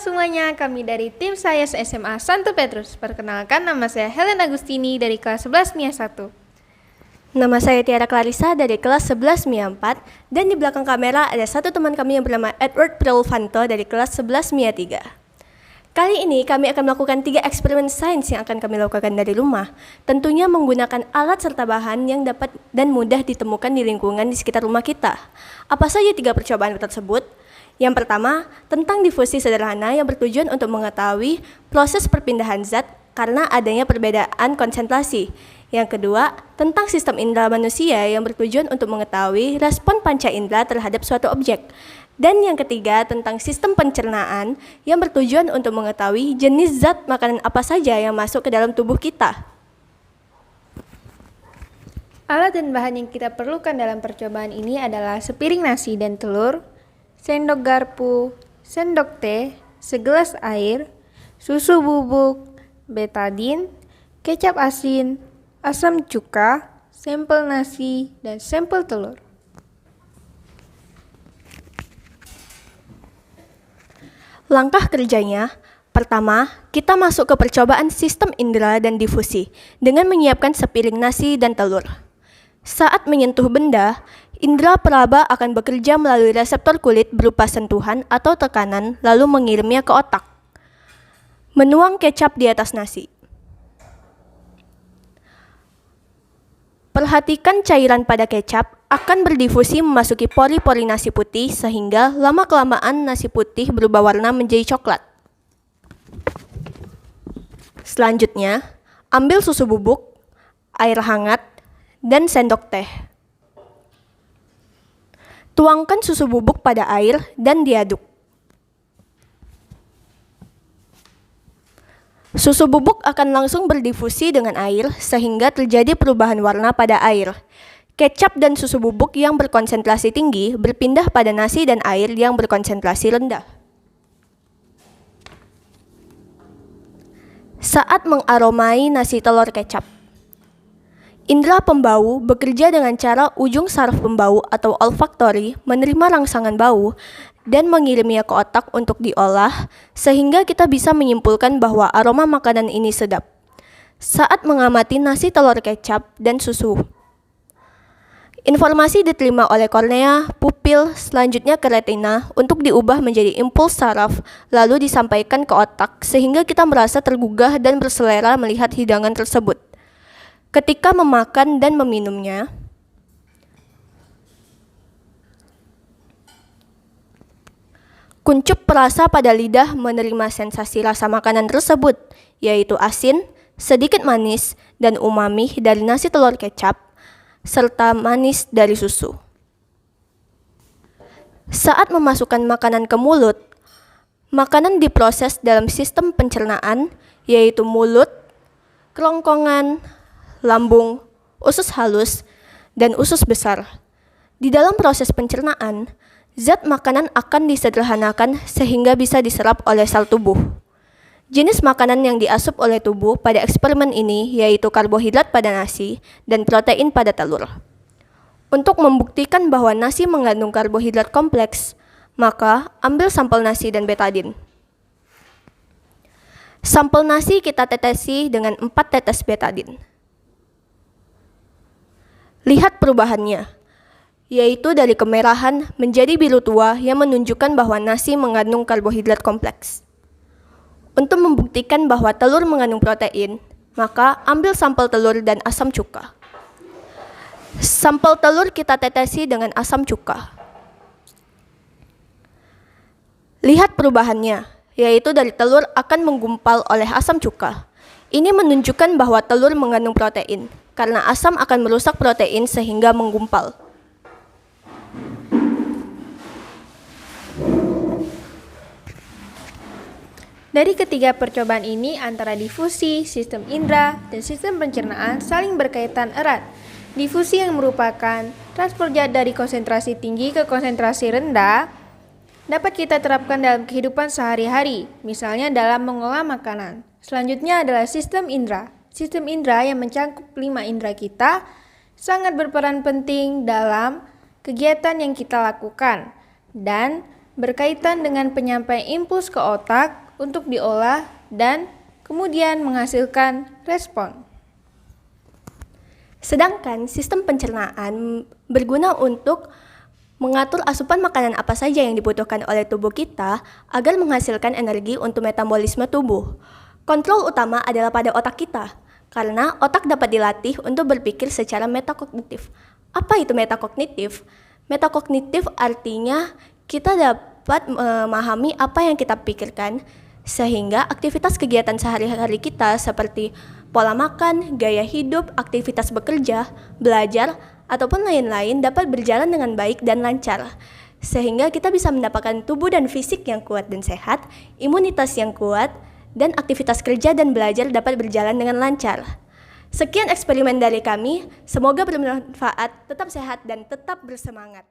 semuanya, kami dari tim Sains SMA Santo Petrus. Perkenalkan, nama saya Helen Agustini dari kelas 11 MIA 1. Nama saya Tiara Clarissa dari kelas 11 MIA 4, dan di belakang kamera ada satu teman kami yang bernama Edward Prilvanto dari kelas 11 MIA 3. Kali ini kami akan melakukan 3 eksperimen sains yang akan kami lakukan dari rumah, tentunya menggunakan alat serta bahan yang dapat dan mudah ditemukan di lingkungan di sekitar rumah kita. Apa saja 3 percobaan tersebut? Yang pertama, tentang difusi sederhana yang bertujuan untuk mengetahui proses perpindahan zat karena adanya perbedaan konsentrasi. Yang kedua, tentang sistem indera manusia yang bertujuan untuk mengetahui respon panca indera terhadap suatu objek. Dan yang ketiga, tentang sistem pencernaan yang bertujuan untuk mengetahui jenis zat makanan apa saja yang masuk ke dalam tubuh kita. Alat dan bahan yang kita perlukan dalam percobaan ini adalah sepiring nasi dan telur, sendok garpu, sendok teh, segelas air, susu bubuk, betadin, kecap asin, asam cuka, sampel nasi, dan sampel telur. Langkah kerjanya, pertama, kita masuk ke percobaan sistem indera dan difusi dengan menyiapkan sepiring nasi dan telur. Saat menyentuh benda, indera peraba akan bekerja melalui reseptor kulit berupa sentuhan atau tekanan lalu mengirimnya ke otak. Menuang kecap di atas nasi. Perhatikan cairan pada kecap akan berdifusi memasuki pori-pori nasi putih sehingga lama-kelamaan nasi putih berubah warna menjadi coklat. Selanjutnya, ambil susu bubuk, air hangat, dan sendok teh. Tuangkan susu bubuk pada air dan diaduk. Susu bubuk akan langsung berdifusi dengan air sehingga terjadi perubahan warna pada air. Kecap dan susu bubuk yang berkonsentrasi tinggi berpindah pada nasi dan air yang berkonsentrasi rendah. Saat mengaromai nasi telur kecap, indera pembau bekerja dengan cara ujung saraf pembau atau olfaktori menerima rangsangan bau dan mengirimnya ke otak untuk diolah sehingga kita bisa menyimpulkan bahwa aroma makanan ini sedap. Saat mengamati nasi telur kecap dan susu, informasi diterima oleh kornea, pupil, selanjutnya ke retina untuk diubah menjadi impuls saraf lalu disampaikan ke otak sehingga kita merasa tergugah dan berselera melihat hidangan tersebut. Ketika memakan dan meminumnya, kuncup perasa pada lidah menerima sensasi rasa makanan tersebut, yaitu asin, sedikit manis, dan umami dari nasi telur kecap, serta manis dari susu. Saat memasukkan makanan ke mulut, makanan diproses dalam sistem pencernaan, yaitu mulut, kerongkongan, lambung, usus halus, dan usus besar. Di dalam proses pencernaan, zat makanan akan disederhanakan sehingga bisa diserap oleh sel tubuh. Jenis makanan yang diasup oleh tubuh pada eksperimen ini yaitu karbohidrat pada nasi dan protein pada telur. Untuk membuktikan bahwa nasi mengandung karbohidrat kompleks, maka ambil sampel nasi dan betadin. Sampel nasi kita tetesi dengan 4 tetes betadin. Lihat perubahannya, yaitu dari kemerahan menjadi biru tua yang menunjukkan bahwa nasi mengandung karbohidrat kompleks. Untuk membuktikan bahwa telur mengandung protein, maka ambil sampel telur dan asam cuka. Sampel telur kita tetesi dengan asam cuka. Lihat perubahannya, yaitu dari telur akan menggumpal oleh asam cuka. Ini menunjukkan bahwa telur mengandung protein, karena asam akan merusak protein sehingga menggumpal. Dari ketiga percobaan ini, antara difusi, sistem indera, dan sistem pencernaan saling berkaitan erat. Difusi yang merupakan transport zat dari konsentrasi tinggi ke konsentrasi rendah dapat kita terapkan dalam kehidupan sehari-hari, misalnya dalam mengolah makanan. Selanjutnya adalah sistem indera. Sistem indera yang mencakup 5 indera kita sangat berperan penting dalam kegiatan yang kita lakukan dan berkaitan dengan penyampaian impuls ke otak untuk diolah dan kemudian menghasilkan respon. Sedangkan sistem pencernaan berguna untuk mengatur asupan makanan apa saja yang dibutuhkan oleh tubuh kita agar menghasilkan energi untuk metabolisme tubuh. Kontrol utama adalah pada otak kita, karena otak dapat dilatih untuk berpikir secara metakognitif. Apa itu metakognitif? Metakognitif artinya kita dapat memahami apa yang kita pikirkan, sehingga aktivitas kegiatan sehari-hari kita seperti pola makan, gaya hidup, aktivitas bekerja, belajar, ataupun lain-lain dapat berjalan dengan baik dan lancar. Sehingga kita bisa mendapatkan tubuh dan fisik yang kuat dan sehat, imunitas yang kuat, dan aktivitas kerja dan belajar dapat berjalan dengan lancar. Sekian eksperimen dari kami, semoga bermanfaat, tetap sehat dan tetap bersemangat.